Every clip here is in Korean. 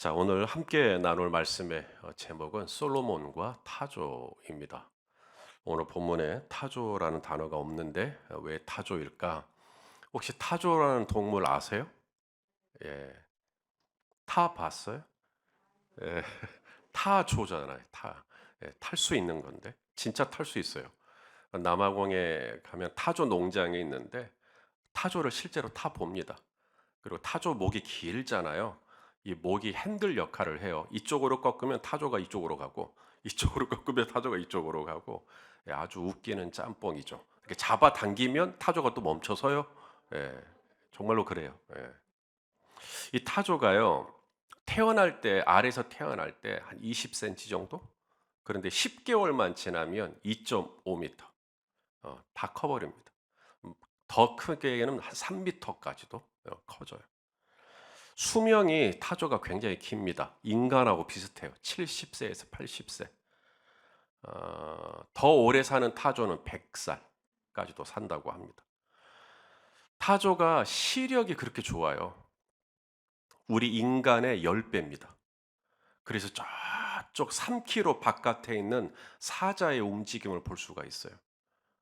자, 오늘 함께 나눌 말씀의 제목은 솔로몬과 타조입니다. 오늘 본문에 타조라는 단어가 없는데 왜 타조일까? 혹시 타조라는 동물 아세요? 예, 타 봤어요? 예, 타조잖아요. 예, 탈 수 있는 건데 진짜 탈 수 있어요. 남아공에 가면 타조 농장이 있는데 타조를 실제로 타 봅니다. 그리고 타조 목이 길잖아요. 이 목이 핸들 역할을 해요. 이쪽으로 꺾으면 타조가 이쪽으로 가고 이쪽으로 꺾으면 타조가 이쪽으로 가고. 예, 아주 웃기는 짬뽕이죠. 이렇게 잡아당기면 타조가 또 멈춰서요. 예, 정말로 그래요. 예. 이 타조가요, 태어날 때, 알에서 태어날 때 한 20cm 정도? 그런데 10개월만 지나면 2.5m, 다 커버립니다. 더 크게는 한 3m까지도 커져요. 수명이 타조가 굉장히 깁니다. 인간하고 비슷해요. 70세에서 80세. 더 오래 사는 타조는 100살까지도 산다고 합니다. 타조가 시력이 그렇게 좋아요. 우리 인간의 10배입니다. 그래서 저쪽 3km 바깥에 있는 사자의 움직임을 볼 수가 있어요.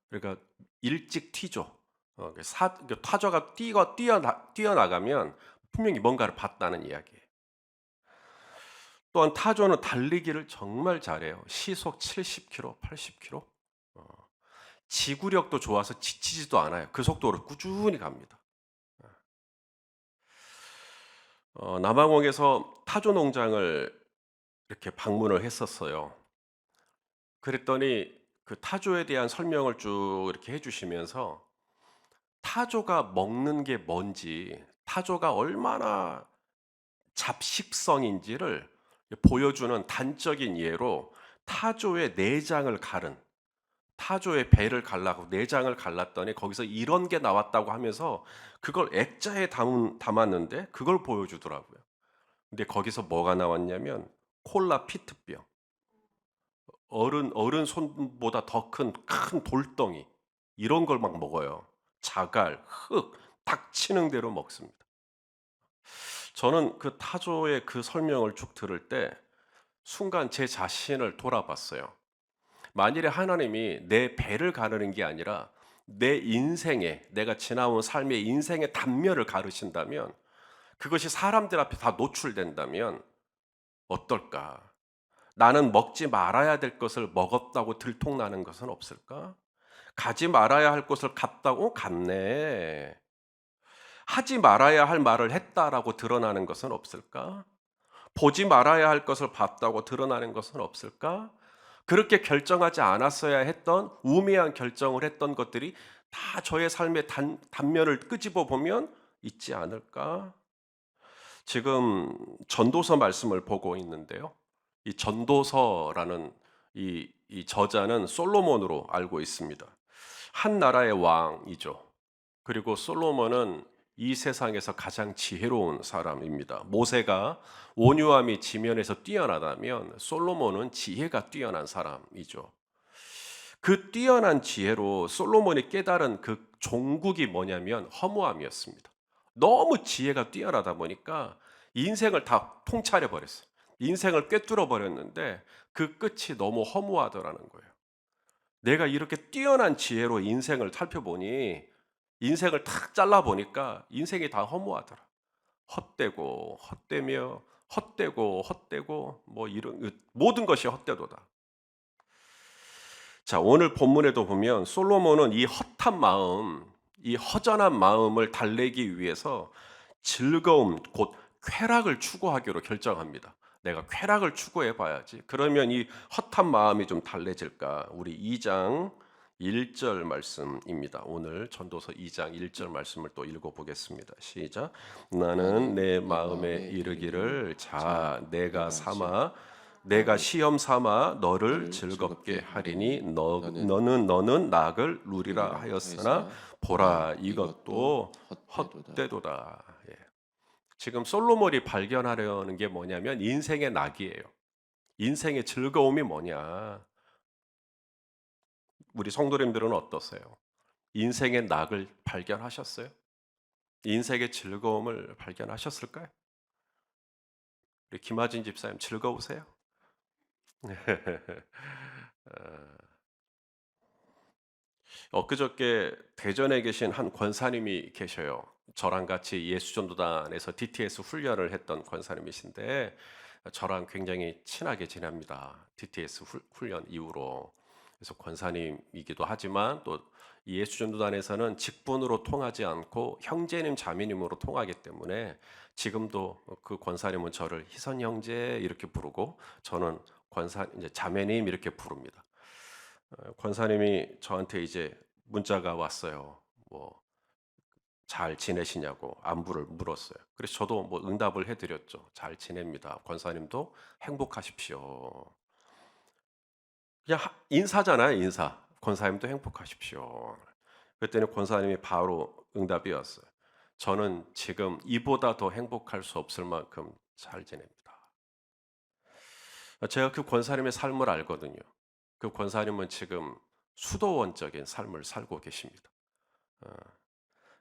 그러니까 일찍 튀죠. 타조가 뛰어나가면 분명히 뭔가를 봤다는 이야기예요. 또한 타조는 달리기를 정말 잘해요. 시속 70km, 80km. 어, 지구력도 좋아서 지치지도 않아요. 그 속도로 꾸준히 갑니다. 남아공에서 타조 농장을 이렇게 방문을 했었어요. 그랬더니 그 타조에 대한 설명을 쭉 이렇게 해주시면서 타조가 먹는 게 뭔지, 타조가 얼마나 잡식성인지를 보여주는 단적인 예로 타조의 내장을 갈은, 타조의 배를 갈라고 내장을 갈랐더니 거기서 이런 게 나왔다고 하면서 그걸 액자에 담았는데 그걸 보여주더라고요. 근데 거기서 뭐가 나왔냐면 콜라 피트병, 어른 손보다 더 큰 돌덩이, 이런 걸 막 먹어요. 자갈, 흙, 닥치는 대로 먹습니다. 저는 그 타조의 그 설명을 쭉 들을 때 순간 제 자신을 돌아봤어요. 만일에 하나님이 내 배를 가르는 게 아니라 내 인생에, 내가 지나온 삶의 인생의 단면을 가르신다면, 그것이 사람들 앞에 다 노출된다면 어떨까? 나는 먹지 말아야 될 것을 먹었다고 들통나는 것은 없을까? 가지 말아야 할 곳을 갔다고 갔네. 하지 말아야 할 말을 했다라고 드러나는 것은 없을까? 보지 말아야 할 것을 봤다고 드러나는 것은 없을까? 그렇게 결정하지 않았어야 했던 우매한 결정을 했던 것들이 다 저의 삶의 단면을 끄집어 보면 있지 않을까? 지금 전도서 말씀을 보고 있는데요. 이 전도서라는 이 저자는 솔로몬으로 알고 있습니다. 한 나라의 왕이죠. 그리고 솔로몬은 이 세상에서 가장 지혜로운 사람입니다. 모세가 온유함이 지면에서 뛰어나다면 솔로몬은 지혜가 뛰어난 사람이죠. 그 뛰어난 지혜로 솔로몬이 깨달은 그 종국이 뭐냐면 허무함이었습니다. 너무 지혜가 뛰어나다 보니까 인생을 다 통찰해 버렸어요. 인생을 꿰뚫어 버렸는데 그 끝이 너무 허무하더라는 거예요. 내가 이렇게 뛰어난 지혜로 인생을 살펴보니, 인생을 탁 잘라 보니까 인생이 다 허무하더라. 헛되고 헛되며 헛되고 헛되고 뭐 이런 모든 것이 헛되도다. 자, 오늘 본문에도 보면 솔로몬은 이 헛한 마음, 이 허전한 마음을 달래기 위해서 즐거움, 곧 쾌락을 추구하기로 결정합니다. 내가 쾌락을 추구해 봐야지. 그러면 이 헛한 마음이 좀 달래질까? 우리 2장 1절 말씀입니다. 오늘 전도서 2장 1절 말씀을 또 읽어 보겠습니다. 시작. 나는 나는 내 내 마음에 마음에 이르기를 이르기를 자 자 내가 내가 삼아 내가 너를 시험 삼아 너를 너를 즐겁게 즐겁게 하리니 하리니 너는 너는 낙을 누리라 누리라 하였으나 하였으나 보라 보라 이것도 이것도 헛되도다. 헛되도다. 예. 지금 솔로몬이 발견하려는 게 뭐냐면 인생의 낙이에요. 인생의 즐거움이 뭐냐? 우리 성도님들은 어떠세요? 인생의 낙을 발견하셨어요? 인생의 즐거움을 발견하셨을까요? 우리 김하진 집사님 즐거우세요? 엊그저께 대전에 계신 한 권사님이 계셔요. 저랑 같이 예수전도단에서 DTS 훈련을 했던 권사님이신데 저랑 굉장히 친하게 지냅니다. DTS 훈련 이후로. 그래서 권사님이기도 하지만 또 예수전도단에서는 직분으로 통하지 않고 형제님 자매님으로 통하기 때문에 지금도 그 권사님은 저를 희선 형제 이렇게 부르고 저는 권사 이제 자매님 이렇게 부릅니다. 권사님이 저한테 이제 문자가 왔어요. 뭐 잘 지내시냐고 안부를 물었어요. 그래서 저도 뭐 응답을 해드렸죠. 잘 지냅니다. 권사님도 행복하십시오. 그냥 인사잖아요, 인사. 권사님도 행복하십시오. 그랬더니 권사님이 바로 응답이 왔어요. 저는 지금 이보다 더 행복할 수 없을 만큼 잘 지냅니다. 제가 그 권사님의 삶을 알거든요. 그 권사님은 지금 수도원적인 삶을 살고 계십니다.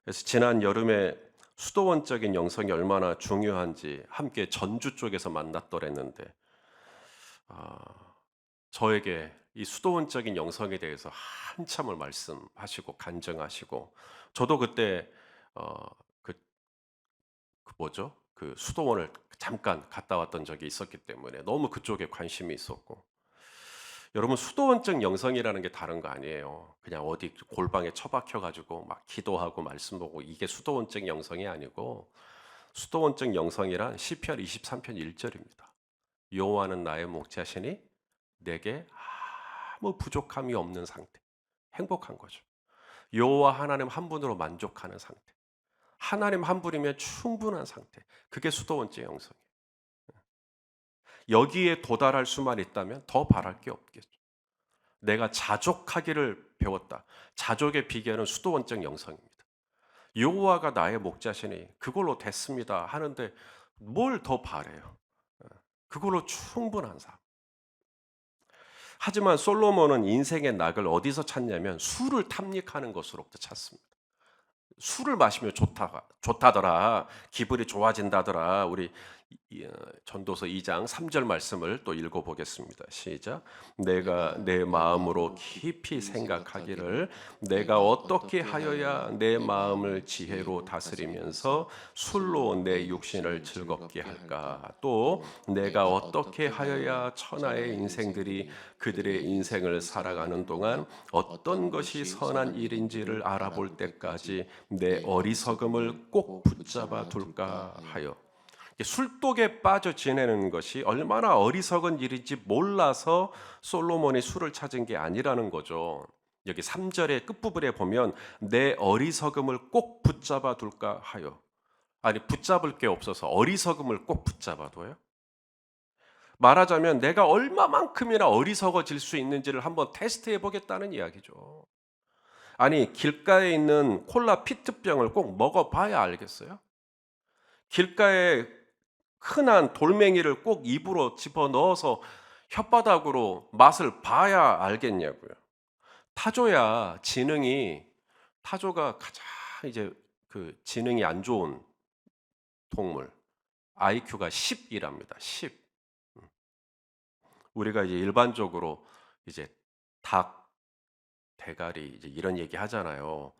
그래서 지난 여름에 수도원적인 영성이 얼마나 중요한지 함께 전주 쪽에서 만났더랬는데 저에게 이 수도원적인 영성에 대해서 한참을 말씀하시고 간증하시고 저도 그때 그 뭐죠? 그 수도원을 잠깐 갔다 왔던 적이 있었기 때문에 너무 그쪽에 관심이 있었고 여러분 수도원적 영성이라는 게 다른 거 아니에요. 그냥 어디 골방에 처박혀 가지고 막 기도하고 말씀 보고 이게 수도원적 영성이 아니고 수도원적 영성이란 시편 23편 1절입니다. 여호와는 나의 목자시니 내게 아무 부족함이 없는 상태. 행복한 거죠. 여호와 하나님 한 분으로 만족하는 상태. 하나님 한 분이면 충분한 상태. 그게 수도원적 영성이에요. 여기에 도달할 수만 있다면 더 바랄 게 없겠죠. 내가 자족하기를 배웠다. 자족의 비결은 수도원적 영성입니다. 여호와가 나의 목자시니 그걸로 됐습니다 하는데 뭘 더 바래요? 그걸로 충분한 삶. 하지만 솔로몬은 인생의 낙을 어디서 찾냐면 술을 탐닉하는 것으로부터 찾습니다. 술을 마시면 좋다더라. 기분이 좋아진다더라. 우리 전도서 2장 3절 말씀을 또 읽어보겠습니다. 시작. 내가 내 마음으로 깊이 생각하기를 내가 어떻게 하여야 내 마음을 지혜로 다스리면서 술로 내 육신을 즐겁게 할까? 또 내가 어떻게 하여야 천하의 인생들이 그들의 인생을 살아가는 동안 어떤 것이 선한 일인지를 알아볼 때까지 내 어리석음을 꼭 붙잡아 둘까 하여. 술독에 빠져 지내는 것이 얼마나 어리석은 일인지 몰라서 솔로몬이 술을 찾은 게 아니라는 거죠. 여기 3절의 끝부분에 보면 내 어리석음을 꼭 붙잡아 둘까 하여. 아니 붙잡을 게 없어서 어리석음을 꼭 붙잡아 둬요? 말하자면 내가 얼마만큼이나 어리석어질 수 있는지를 한번 테스트해 보겠다는 이야기죠. 아니 길가에 있는 콜라 피트병을 꼭 먹어봐야 알겠어요? 길가에 흔한 돌멩이를 꼭 입으로 집어넣어서 혓바닥으로 맛을 봐야 알겠냐고요. 타조가 가장 이제 그 지능이 안 좋은 동물. IQ가 10이랍니다. 10. 우리가 이제 일반적으로 이제 닭, 대가리 이제 이런 얘기 하잖아요.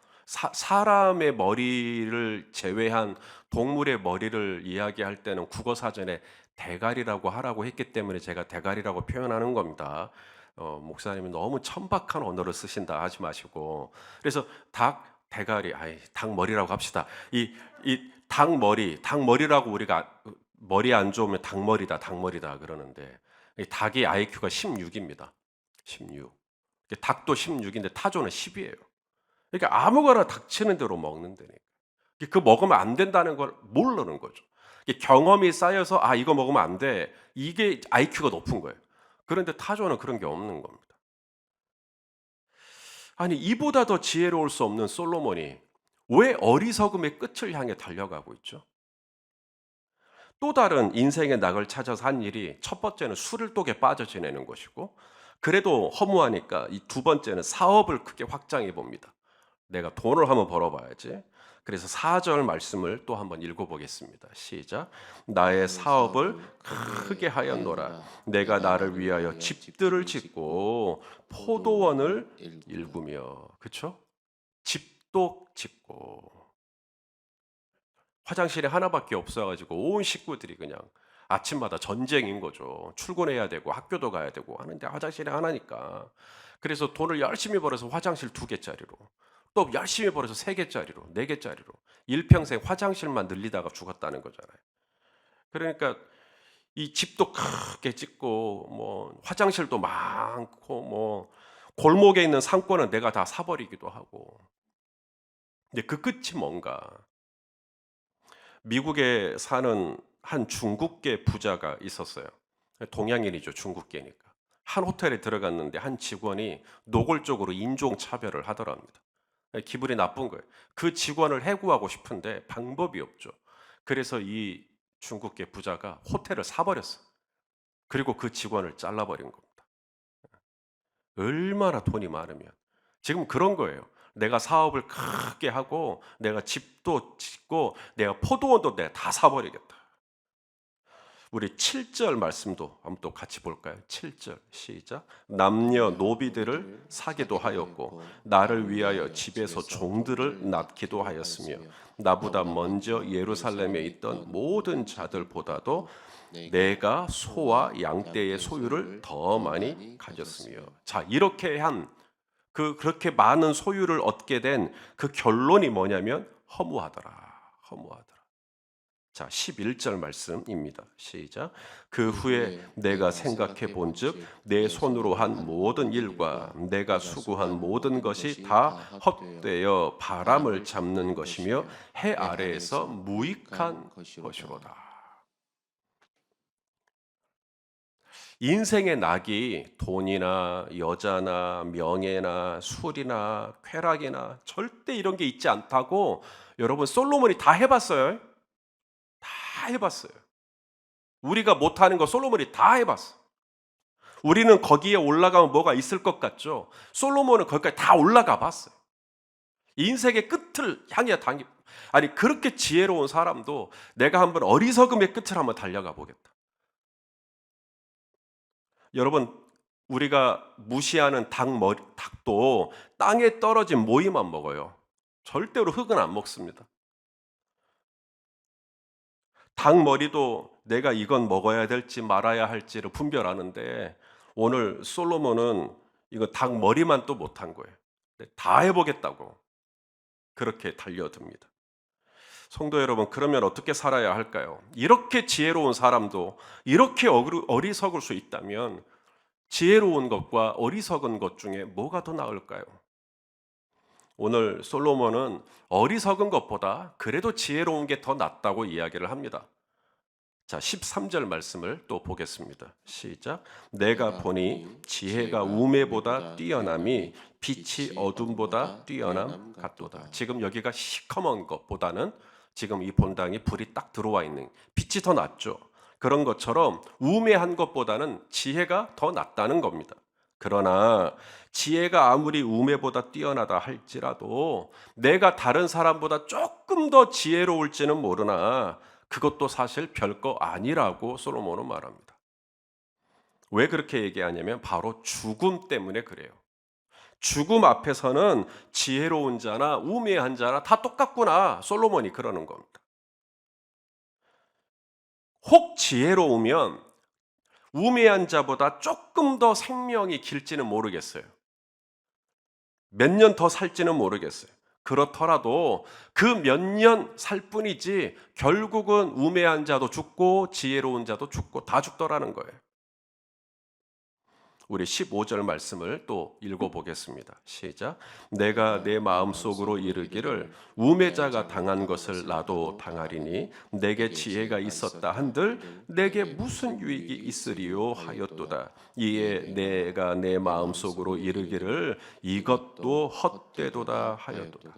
사람의 머리를 제외한 동물의 머리를 이야기할 때는 국어 사전에 대가리라고 하라고 했기 때문에 제가 대가리라고 표현하는 겁니다. 목사님이 너무 천박한 언어를 쓰신다 하지 마시고 그래서 닭, 대가리, 닭 머리라고 합시다. 이 닭머리라고 우리가 머리 안 좋으면 닭머리다 그러는데 이 닭이 IQ가 16입니다. 16. 닭도 16인데 타조는 10이에요. 그러니까 아무거나 닥치는 대로 먹는다니까. 그 먹으면 안 된다는 걸 모르는 거죠. 경험이 쌓여서 이거 먹으면 안 돼. 이게 IQ가 높은 거예요. 그런데 타조는 그런 게 없는 겁니다. 아니 이보다 더 지혜로울 수 없는 솔로몬이 왜 어리석음의 끝을 향해 달려가고 있죠? 또 다른 인생의 낙을 찾아서 한 일이 첫 번째는 술을 독에 빠져 지내는 것이고 그래도 허무하니까 이 두 번째는 사업을 크게 확장해 봅니다. 내가 돈을 한번 벌어봐야지. 그래서 4절 말씀을 또 한번 읽어보겠습니다. 시작. 나의 사업을 크게 하였노라. 내가 나를 위하여 집들을 짓고 포도원을 일구며. 그렇죠? 집도 짓고. 화장실이 하나밖에 없어가지고 온 식구들이 그냥 아침마다 전쟁인 거죠. 출근해야 되고 학교도 가야 되고 하는데 화장실이 하나니까. 그래서 돈을 열심히 벌어서 화장실 2개짜리로, 또 열심히 벌어서 3개짜리로, 4개짜리로 일평생 화장실만 늘리다가 죽었다는 거잖아요. 그러니까 이 집도 크게 짓고 뭐 화장실도 많고 뭐 골목에 있는 상권은 내가 다 사버리기도 하고. 근데 그 끝이 뭔가? 미국에 사는 한 중국계 부자가 있었어요. 동양인이죠, 중국계니까. 한 호텔에 들어갔는데 한 직원이 노골적으로 인종차별을 하더랍니다. 기분이 나쁜 거예요. 그 직원을 해고하고 싶은데 방법이 없죠. 그래서 이 중국계 부자가 호텔을 사버렸어요. 그리고 그 직원을 잘라버린 겁니다. 얼마나 돈이 많으면. 지금 그런 거예요. 내가 사업을 크게 하고 내가 집도 짓고 내가 포도원도 내가 다 사버리겠다. 우리 7절 말씀도 한번 또 같이 볼까요? 7절 시작. 남녀 노비들을 사기도 하였고 나를 위하여 집에서 종들을 낳기도 하였으며 나보다 먼저 예루살렘에 있던 모든 자들보다도 내가 소와 양떼의 소유를 더 많이 가졌으며. 자, 이렇게 그렇게 많은 소유를 얻게 된 그 결론이 뭐냐면 허무하더라. 허무하더라. 자, 11절 말씀입니다. 시작. 그 후에 내가 생각해 본즉 내 손으로 한 모든 일과 내가 수고한 모든 것이 다 헛되어 바람을 잡는 것이며 해 아래에서 무익한 것이로다. 인생의 낙이 돈이나 여자나 명예나 술이나 쾌락이나 절대 이런 게 있지 않다고 여러분 솔로몬이 다 해봤어요. 다 해봤어요. 우리가 못하는 거 솔로몬이 다 해봤어. 우리는 거기에 올라가면 뭐가 있을 것 같죠? 솔로몬은 거기까지 다 올라가 봤어요. 인생의 끝을 향해 아니 그렇게 지혜로운 사람도 내가 한번 어리석음의 끝을 한번 달려가 보겠다. 여러분, 우리가 무시하는 닭도 땅에 떨어진 모이만 먹어요. 절대로 흙은 안 먹습니다. 닭 머리도 내가 이건 먹어야 될지 말아야 할지를 분별하는데 오늘 솔로몬은 이거 닭 머리만 또 못한 거예요. 다 해보겠다고 그렇게 달려듭니다. 성도 여러분, 그러면 어떻게 살아야 할까요? 이렇게 지혜로운 사람도 이렇게 어리석을 수 있다면 지혜로운 것과 어리석은 것 중에 뭐가 더 나을까요? 오늘 솔로몬은 어리석은 것보다 그래도 지혜로운 게 더 낫다고 이야기를 합니다. 자, 13절 말씀을 또 보겠습니다. 시작. 내가 보니 지혜가 우매보다 뛰어남이 빛이 어둠보다 뛰어남 같도다. 지금 여기가 시커먼 것보다는 지금 이 본당에 불이 딱 들어와 있는 빛이 더 낫죠. 그런 것처럼 우매한 것보다는 지혜가 더 낫다는 겁니다. 그러나 지혜가 아무리 우매보다 뛰어나다 할지라도 내가 다른 사람보다 조금 더 지혜로울지는 모르나 그것도 사실 별거 아니라고 솔로몬은 말합니다. 왜 그렇게 얘기하냐면 바로 죽음 때문에 그래요. 죽음 앞에서는 지혜로운 자나 우매한 자나 다 똑같구나. 솔로몬이 그러는 겁니다. 혹 지혜로우면 우매한 자보다 조금 더 생명이 길지는 모르겠어요. 몇 년 더 살지는 모르겠어요. 그렇더라도 그 몇 년 살 뿐이지 결국은 우매한 자도 죽고 지혜로운 자도 죽고 다 죽더라는 거예요. 우리 15절 말씀을 또 읽어보겠습니다. 시작. 내가 내 마음속으로 이르기를 우매자가 당한 것을 나도 당하리니 내게 지혜가 있었다 한들 내게 무슨 유익이 있으리요 하였도다. 이에 내가 내 마음속으로 이르기를 이것도 헛되도다 하였도다.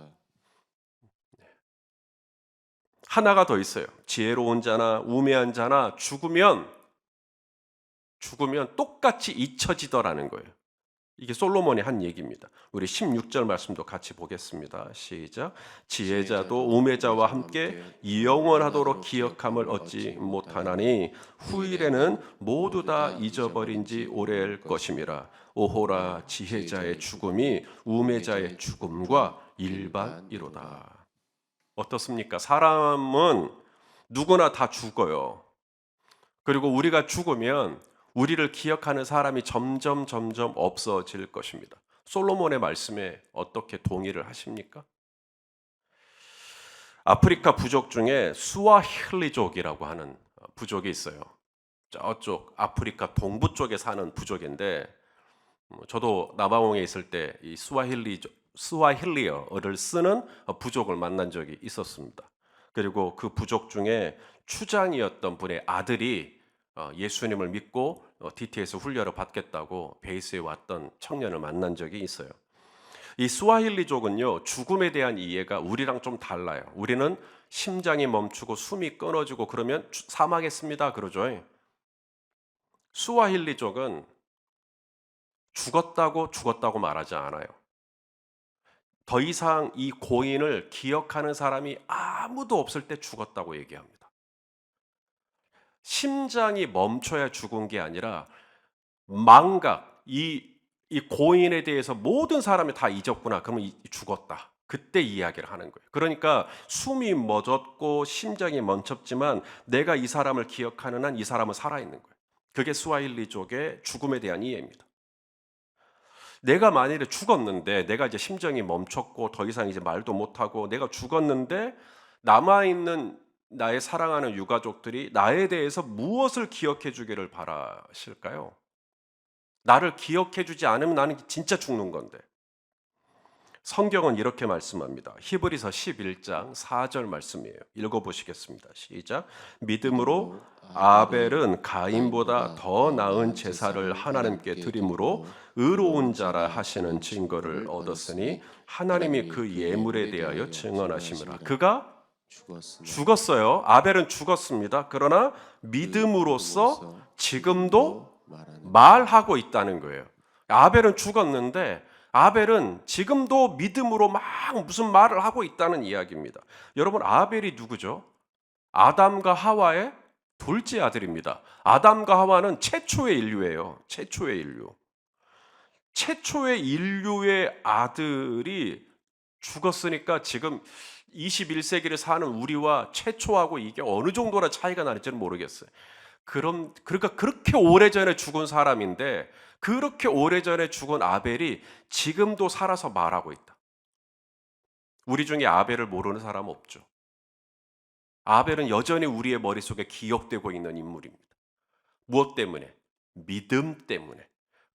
하나가 더 있어요. 지혜로운 자나 우매한 자나 죽으면 똑같이 잊혀지더라는 거예요. 이게 솔로몬이 한 얘기입니다. 우리 16절 말씀도 같이 보겠습니다. 시작. 지혜자도 우매자와 함께 영원하도록 기억함을 얻지 못하나니 후일에는 모두 다 잊어버린 지 오래일 것임이라. 오호라, 지혜자의 죽음이 우매자의 죽음과 일반이로다. 어떻습니까? 사람은 누구나 다 죽어요. 그리고 우리가 죽으면 우리를 기억하는 사람이 점점 없어질 것입니다. 솔로몬의 말씀에 어떻게 동의를 하십니까? 아프리카 부족 중에 스와힐리족이라고 하는 부족이 있어요. 저쪽 아프리카 동부 쪽에 사는 부족인데, 저도 나바홍에 있을 때 이 스와힐리어를 쓰는 부족을 만난 적이 있었습니다. 그리고 그 부족 중에 추장이었던 분의 아들이 예수님을 믿고 DTS 훈련을 받겠다고 베이스에 왔던 청년을 만난 적이 있어요. 이 스와힐리족은요, 죽음에 대한 이해가 우리랑 좀 달라요. 우리는 심장이 멈추고 숨이 끊어지고 그러면 사망했습니다 그러죠. 스와힐리족은 죽었다고 말하지 않아요. 더 이상 이 고인을 기억하는 사람이 아무도 없을 때 죽었다고 얘기합니다. 심장이 멈춰야 죽은 게 아니라 망각, 이 고인에 대해서 모든 사람이 다 잊었구나. 그러면 죽었다. 그때 이야기를 하는 거예요. 그러니까 숨이 멎었고 심장이 멈췄지만 내가 이 사람을 기억하는 한 이 사람은 살아있는 거예요. 그게 스와힐리족의 죽음에 대한 이해입니다. 내가 만일에 죽었는데, 내가 이제 심장이 멈췄고 더 이상 이제 말도 못하고 내가 죽었는데 남아있는 나의 사랑하는 유가족들이 나에 대해서 무엇을 기억해 주기를 바라실까요? 나를 기억해 주지 않으면 나는 진짜 죽는 건데. 성경은 이렇게 말씀합니다. 히브리서 11장 4절 말씀이에요. 읽어보시겠습니다. 시작. 믿음으로 아벨은 가인보다 더 나은 제사를 하나님께 드림으로 의로운 자라 하시는 증거를 얻었으니 하나님이 그 예물에 대하여 증언하심이라. 그가 죽었어요. 아벨은 죽었습니다. 그러나 믿음으로써 지금도 말하고 있다는 거예요. 아벨은 죽었는데 아벨은 지금도 믿음으로 막 무슨 말을 하고 있다는 이야기입니다. 여러분, 아벨이 누구죠? 아담과 하와의 둘째 아들입니다. 아담과 하와는 최초의 인류예요. 최초의 인류. 최초의 인류의 아들이 죽었으니까 지금 21세기를 사는 우리와 최초하고 이게 어느 정도나 차이가 나는지는 모르겠어요. 그러니까 그렇게 오래전에 죽은 사람인데, 그렇게 오래전에 죽은 아벨이 지금도 살아서 말하고 있다. 우리 중에 아벨을 모르는 사람 없죠. 아벨은 여전히 우리의 머릿속에 기억되고 있는 인물입니다. 무엇 때문에? 믿음 때문에.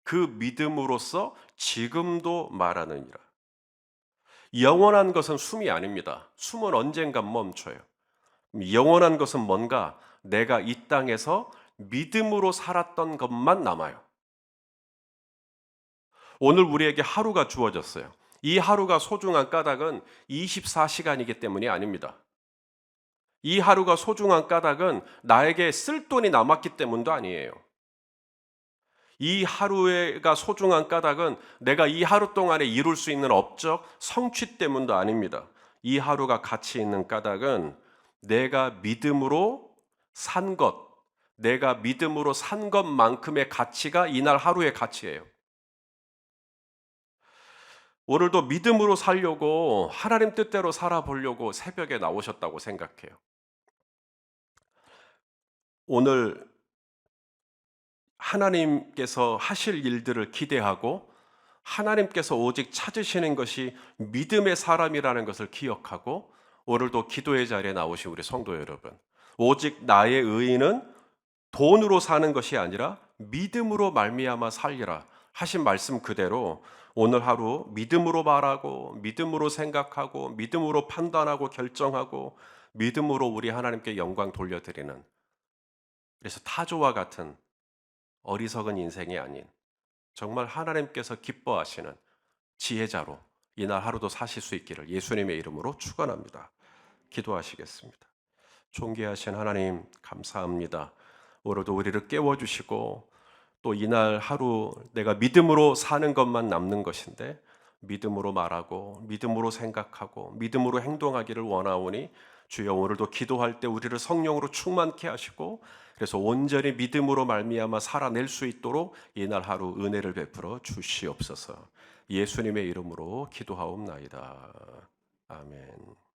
그 믿음으로써 지금도 말하느니라. 영원한 것은 숨이 아닙니다. 숨은 언젠간 멈춰요. 영원한 것은 뭔가? 내가 이 땅에서 믿음으로 살았던 것만 남아요. 오늘 우리에게 하루가 주어졌어요. 이 하루가 소중한 까닭은 24시간이기 때문이 아닙니다. 이 하루가 소중한 까닭은 나에게 쓸 돈이 남았기 때문도 아니에요. 이 하루가 소중한 까닭은 내가 이 하루 동안에 이룰 수 있는 업적, 성취 때문도 아닙니다. 이 하루가 가치 있는 까닭은 내가 믿음으로 산 것, 내가 믿음으로 산 것만큼의 가치가 이날 하루의 가치예요. 오늘도 믿음으로 살려고, 하나님 뜻대로 살아보려고 새벽에 나오셨다고 생각해요. 오늘 하나님께서 하실 일들을 기대하고 하나님께서 오직 찾으시는 것이 믿음의 사람이라는 것을 기억하고, 오늘도 기도의 자리에 나오신 우리 성도 여러분, 오직 나의 의인은 돈으로 사는 것이 아니라 믿음으로 말미암아 살리라 하신 말씀 그대로 오늘 하루 믿음으로 말하고, 믿음으로 생각하고, 믿음으로 판단하고 결정하고, 믿음으로 우리 하나님께 영광 돌려드리는, 그래서 타조와 같은 어리석은 인생이 아닌 정말 하나님께서 기뻐하시는 지혜자로 이날 하루도 사실 수 있기를 예수님의 이름으로 축원합니다. 기도하시겠습니다. 존귀하신 하나님, 감사합니다. 오늘도 우리를 깨워주시고 또 이날 하루 내가 믿음으로 사는 것만 남는 것인데 믿음으로 말하고 믿음으로 생각하고 믿음으로 행동하기를 원하오니 주여 오늘도 기도할 때 우리를 성령으로 충만케 하시고 그래서 온전히 믿음으로 말미암아 살아낼 수 있도록 이날 하루 은혜를 베풀어 주시옵소서. 예수님의 이름으로 기도하옵나이다. 아멘.